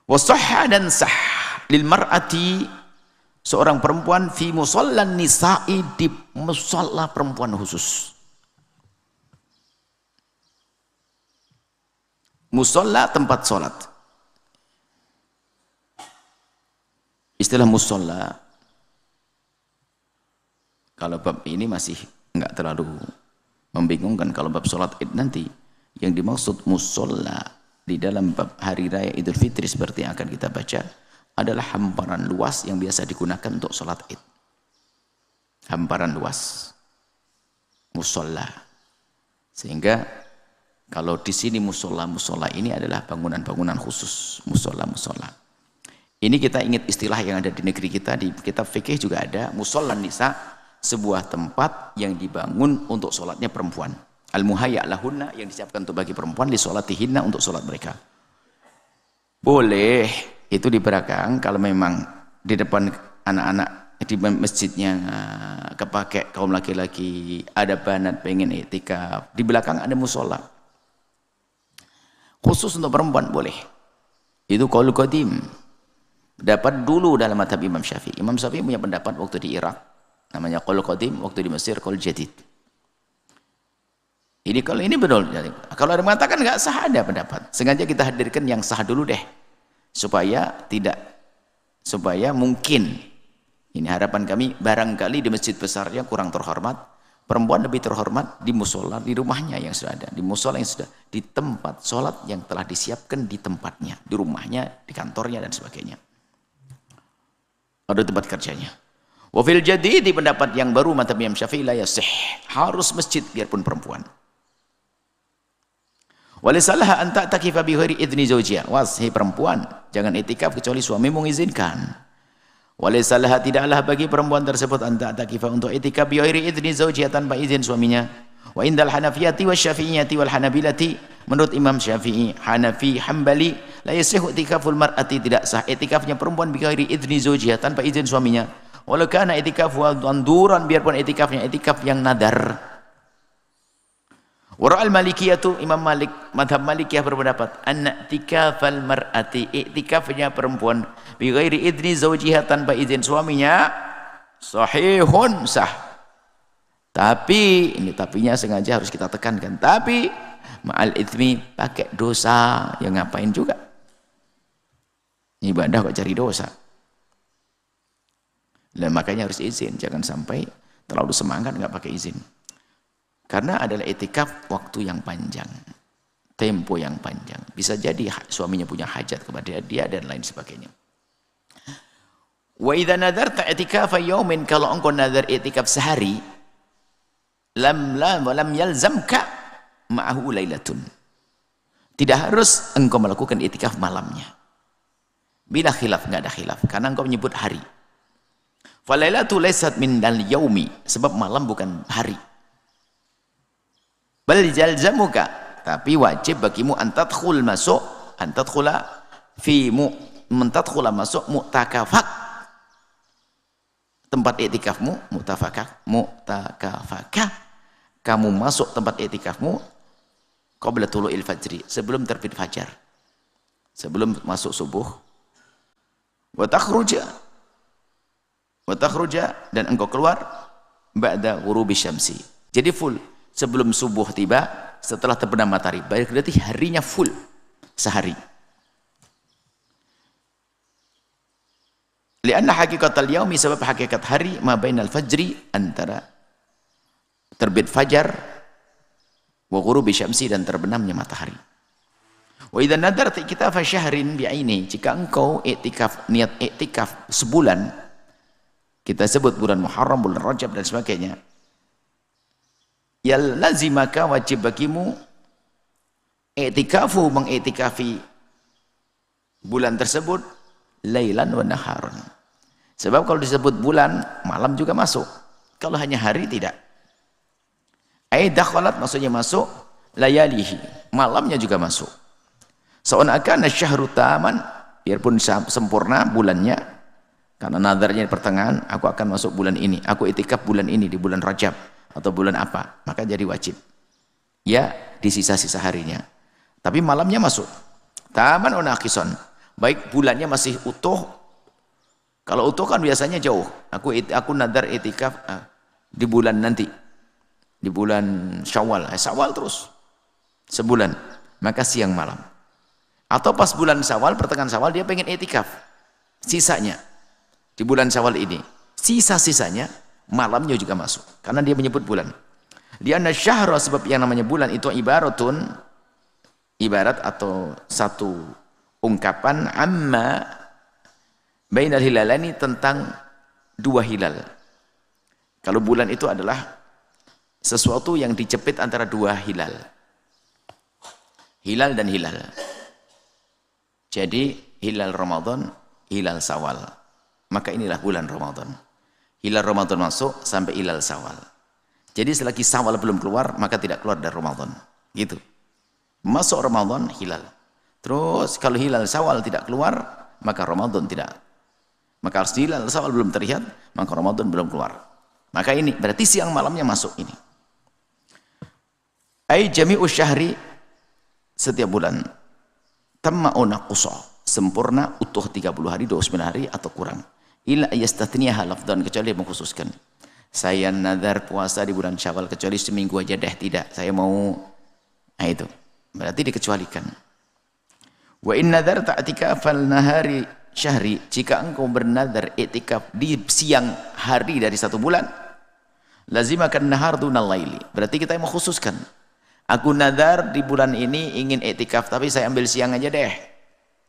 Speaker 1: Wa sahha, dan sah lil mar'ati, seorang perempuan fi musallan nisa'i, di musalla perempuan khusus. Musalla tempat salat. Istilah musalla kalau bab ini masih enggak terlalu membingungkan. Kalau bab sholat id nanti, yang dimaksud musola di dalam bab hari raya Idul Fitri seperti yang akan kita baca adalah hamparan luas yang biasa digunakan untuk sholat id. Hamparan luas, musola. Sehingga kalau di sini musola ini adalah bangunan-bangunan khusus, musola. Ini kita ingat istilah yang ada di negeri kita, di kitab fikih juga ada, musola nisa, sebuah tempat yang dibangun untuk sholatnya perempuan. Al-muhayya' lahunna, yang disiapkan untuk bagi perempuan, li sholatihinna, untuk sholat mereka. Boleh itu di belakang, kalau memang di depan anak-anak di masjidnya kepake kaum laki-laki, ada banat pengen iktikaf, di belakang ada musola khusus untuk perempuan, boleh. Itu qaul qadim. Dapat dulu dalam mazhab Imam Syafi'i. Imam Syafi'i punya pendapat waktu di Irak, namanya qaul qadim, waktu di Mesir qaul jadid. Ini kalau ini betul. Kalau ada mengatakan enggak sah, ada pendapat. Sengaja kita hadirkan yang sah dulu deh. Supaya mungkin, ini harapan kami, barangkali di masjid besarnya kurang terhormat, perempuan lebih terhormat di musola di rumahnya yang sudah ada, di musola yang sudah, di tempat sholat yang telah disiapkan di tempatnya, di rumahnya, di kantornya dan sebagainya. Ada tempat kerjanya. Wa fil jadid, di pendapat yang baru mazhab Imam Syafi'i, la yasih, harus masjid biarpun perempuan. Walisalah an ta'takifa bi ghairi idzni zawjiha, wahai perempuan, jangan itikaf kecuali suami mengizinkan. Walisalah, tidaklah bagi perempuan tersebut an ta'takifa, untuk itikaf bi ghairi idzni zawjiha, tanpa izin suaminya. Wa indal hanafiyati wasyafi'iyati wal hanabilati, menurut Imam Syafi'i, Hanafi, Hambali, la yasihu itikaful mar'ati, tidak sah itikafnya perempuan bi ghairi idzni zawjiha, tanpa izin suaminya. Walau kana itikafu anduran, biarpun itikafnya itikaf yang nadar. Wara'al malikiyatu, Imam Malik, madhab Malikiyah berpendapat, anna i'tikafal mar'ati, i'tikafnya perempuan bi ghairi idzni zawjiha, tanpa izin suaminya, sahihun, sah. Tapi, ini tapinya sengaja harus kita tekankan, tapi ma'al itsmi, pakai dosa, ya ngapain juga. Ibadah kok cari dosa. Dan makanya harus izin, jangan sampai terlalu semangat nggak pakai izin. Karena adalah i'tikaf waktu yang panjang, tempo yang panjang. Bisa jadi suaminya punya hajat kepada dia dan lain sebagainya. Wa idza nadarta i'tikafa yaumin, kalau engkau nazar i'tikaf sehari, lam yalzamka ma'ahu lailatun. Tidak harus engkau melakukan i'tikaf malamnya. Bila khilaf, enggak ada khilaf karena engkau menyebut hari. Falailatu laysat min al-yaumi, sebab malam bukan hari. Bal jalzamuka, tapi wajib bagimu antadkhul masuk, antadkhula fi mentadkhula masuk mu'takafak, tempat i'tikafmu, mu'takafakah, kamu masuk tempat i'tikafmu qabla tulu'il fajri, sebelum terbit fajar, sebelum masuk subuh. Wa takhruja, dan engkau keluar ba'da ghurubi syamsi, jadi full sebelum subuh tiba, setelah terbenam matahari, berarti harinya full sehari. Lianna hakikatal yaumi, sebab hakikat hari ma bainal fajri, antara terbit fajar wa ghurubi syamsi, dan terbenamnya matahari. Wa idza nadarta i'tikafa syahrin bi'aini, jika engkau i'tikaf, niat i'tikaf sebulan, kita sebut bulan Muharram, bulan Rajab dan sebagainya, ya lazimaka, wajib bagimu i'tikafu, meng'iktikafi bulan tersebut lailan wa naharan. Sebab kalau disebut bulan, malam juga masuk. Kalau hanya hari, tidak. Ai dakhalat, maksudnya masuk, layalihi, malamnya juga masuk. Seakan syahru taman, biarpun sempurna bulannya, karena nadarnya di pertengahan, aku akan masuk bulan ini, aku i'tikaf bulan ini di bulan Rajab atau bulan apa, maka jadi wajib ya di sisa-sisa harinya, tapi malamnya masuk. Taman unakison, baik bulannya masih utuh. Kalau utuh kan biasanya jauh, aku nadar i'tikaf di bulan nanti, di bulan Syawal, Syawal terus sebulan, maka siang malam. Atau pas bulan Syawal, pertengahan Syawal, dia pengen i'tikaf sisanya di bulan Syawal ini, sisa-sisanya malamnya juga masuk, karena dia menyebut bulan. Lianna syahra, sebab yang namanya bulan itu ibaratun, ibarat atau satu ungkapan amma bainal hilalani, tentang dua hilal. Kalau bulan itu adalah sesuatu yang dijepit antara dua hilal, hilal dan hilal. Jadi hilal Ramadan, hilal Syawal, maka inilah bulan Ramadan. Hilal Ramadan masuk sampai hilal Syawal. Jadi selagi Syawal belum keluar, maka tidak keluar dari Ramadan. Gitu. Masuk Ramadan, hilal. Terus kalau hilal Syawal tidak keluar, maka Ramadan tidak. Maka harus hilal Syawal belum terlihat, maka Ramadan belum keluar. Maka ini berarti siang malamnya masuk ini. Ai jami'u syahri, setiap bulan. Tamma'u naqusa, sempurna utuh 30 hari, 29 hari atau kurang. Illa yastatniyaha lafdan, kecuali mengkhususkan. Saya nazar puasa di bulan Syawal kecuali seminggu aja deh, tidak. Saya mau, nah itu. Berarti dikecualikan. Wa in nadarta i'tikafal nahari syahri, jika engkau bernazar i'tikaf di siang hari dari satu bulan, lazimakan nahar dunal laili. Berarti kita yang mengkhususkan. Aku nazar di bulan ini ingin i'tikaf, tapi saya ambil siang aja deh.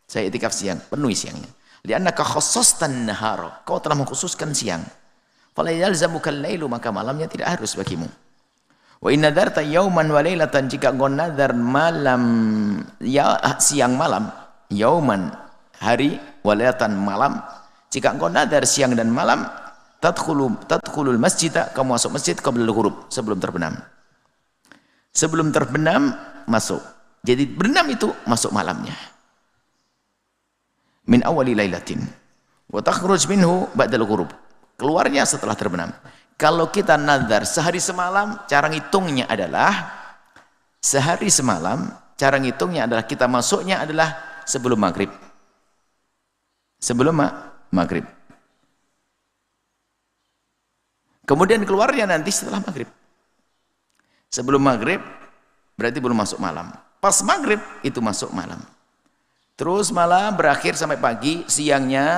Speaker 1: Saya i'tikaf siang, penuhi siangnya. Li'annaka khassastan nahara, kau telah mengkhususkan siang. Fala yalzamukal lailu, maka malamnya tidak harus bagimu. Wa in nadarta yauman wa lailatan, jika engkau nazar malam, ya siang malam, yauman hari, wa lailatan malam, jika engkau nazar siang dan malam, tadkhulul masjid, kamu masuk masjid qabla al-ghurub, sebelum terbenam. Sebelum terbenam masuk. Jadi berenam itu masuk malamnya. Min awali lailatin wa takhruj minhu ba'dal ghurub, keluarnya setelah terbenam. Kalau kita nazar sehari semalam, cara ngitungnya adalah sehari semalam, cara ngitungnya adalah kita masuknya adalah sebelum maghrib. Sebelum maghrib. Kemudian keluarnya nanti setelah maghrib. Sebelum maghrib berarti belum masuk malam. Pas maghrib itu masuk malam. Terus malam berakhir sampai pagi, siangnya,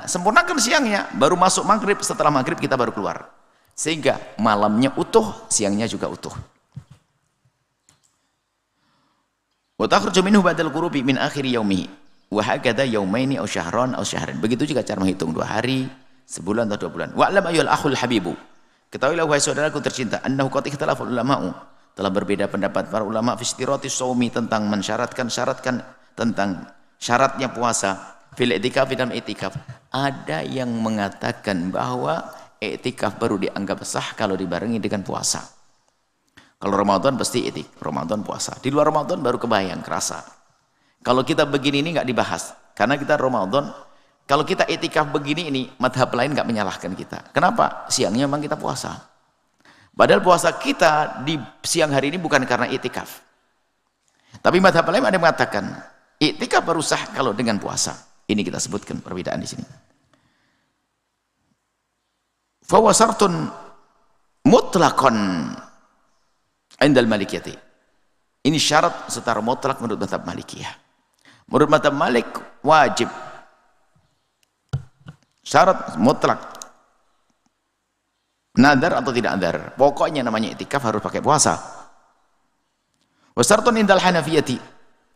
Speaker 1: sempurnakan siangnya, baru masuk maghrib, setelah maghrib kita baru keluar. Sehingga malamnya utuh, siangnya juga utuh. Wa takhruju minhu ba'dal ghurubi min akhir yaumihi. Wa hakadha yaumaini aw syahran aw syahrin. Begitu juga cara menghitung 2 hari, sebulan atau 2 bulan. Wa alam ayyuhal akhul habibu. Ketahuilah wahai saudaraku tercinta, annahu qad ikhtalafa ulama'u. Telah berbeda pendapat para ulama fi istirati shaumi tentang mensyaratkan tentang syaratnya puasa fil i'tikaf dalam i'tikaf. Ada yang mengatakan bahwa i'tikaf baru dianggap sah kalau dibarengi dengan puasa. Kalau Ramadan pasti Ramadan puasa. Di luar Ramadan baru kebayang, kerasa. Kalau kita begini ini nggak dibahas. Karena kita Ramadan, kalau kita i'tikaf begini ini, madhab lain nggak menyalahkan kita. Kenapa? Siangnya memang kita puasa. Padahal puasa kita di siang hari ini bukan karena i'tikaf. Tapi madhab lain ada yang mengatakan, i'tikaf baru sah kalau dengan puasa. Ini kita sebutkan perbedaan di sini. Fawasartun mutlaqan indal malikiyati. Ini syarat secara mutlak menurut mazhab Malikiyah. Menurut mazhab Malik wajib. Syarat mutlak. Nadar atau tidak nadar. Pokoknya namanya i'tikaf harus pakai puasa. Wasartun indal Hanafiyati.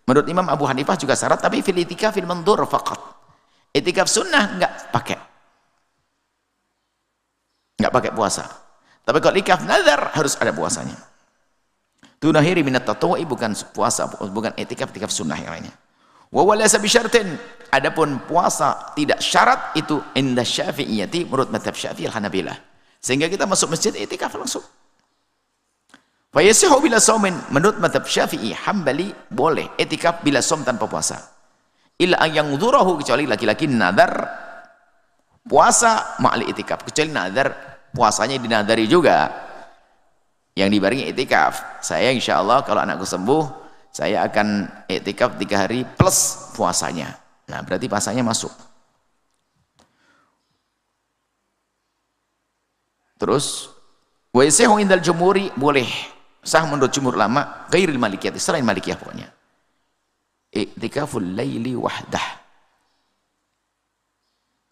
Speaker 1: Menurut Imam Abu Hanifah juga syarat, tapi fil i'tikaf fil mandur faqat. I'tikaf sunnah enggak pakai. Enggak pakai puasa. Tapi kalau i'tikaf nadar harus ada puasanya. Tunahiri minat tatawu'i, bukan puasa, bukan i'tikaf sunnah yang lainnya. Wa walaysa bi syartin. Adapun puasa tidak syarat itu inda Syafi'iyati, menurut mazhab Syafi'i al-Hanabilah. Sehingga kita masuk masjid i'tikaf langsung. Fa yasihu bila shaumin, menurut mazhab Syafi'i Hambali boleh i'tikaf bila shaum tanpa puasa. Illa an yanzurahu, kecuali laki-laki nadar puasa ma'al i'tikaf, kecuali nadar puasanya dinadari juga. Yang dibarengi i'tikaf. Saya insya Allah kalau anakku sembuh, saya akan i'tikaf 3 hari plus puasanya. Nah, berarti puasanya masuk. Terus, wa yasihu indal jumhuri, boleh sah menurut jumhur ulama, ghairil malikiyah, selain malikiyah pokoknya. I'tikaful laili wahdah.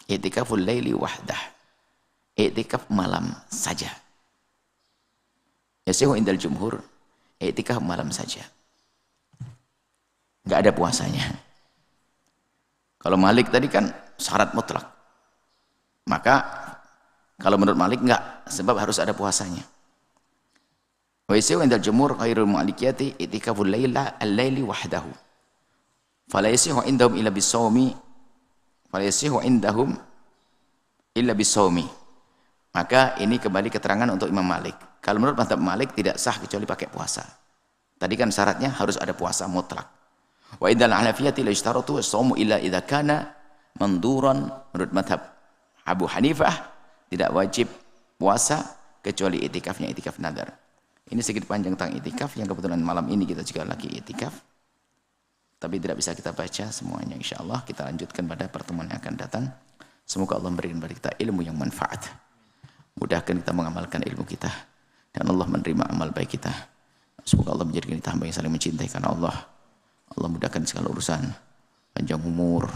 Speaker 1: I'tikaful laili wahdah. I'tikaf malam saja. Yasihu indal jumhur, i'tikaf malam saja. Enggak ada puasanya. Kalau Malik tadi kan syarat mutlak. Maka kalau menurut Malik enggak, sebab harus ada puasanya. Wa yasihu indal jumhur ghairul malikiyati i'tikaful laila al-laili wahdahu. Fala yasihu indahum illa bis-shaumi. Fala yasihu indahum illa bis-shaumi. Maka ini kembali keterangan untuk Imam Malik. Kalau menurut mazhab Malik tidak sah kecuali pakai puasa. Tadi kan syaratnya harus ada puasa mutlak. Wa indal Hanafiyati la yashtaratu as-shaumu illa idza kana manduran. Menurut mazhab Abu Hanifah tidak wajib puasa kecuali i'tikafnya i'tikaf nadar. Ini sedikit panjang tentang i'tikaf yang kebetulan malam ini kita juga lagi i'tikaf. Tapi tidak bisa kita baca semuanya, insyaallah kita lanjutkan pada pertemuan yang akan datang. Semoga Allah memberikan kepada kita ilmu yang manfaat. Mudahkan kita mengamalkan ilmu kita. Dan Allah menerima amal baik kita. Semoga Allah menjadikan kita hamba yang saling mencintai karena Allah. Allah mudahkan segala urusan. Panjang umur,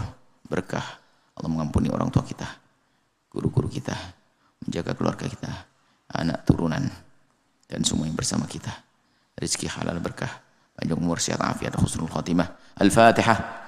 Speaker 1: berkah. Allah mengampuni orang tua kita, guru-guru kita, menjaga keluarga kita, anak turunan, dan semua yang bersama kita. Rezeki halal berkah, panjang umur, sehat, afiat, husnul khatimah. Al-Fatihah.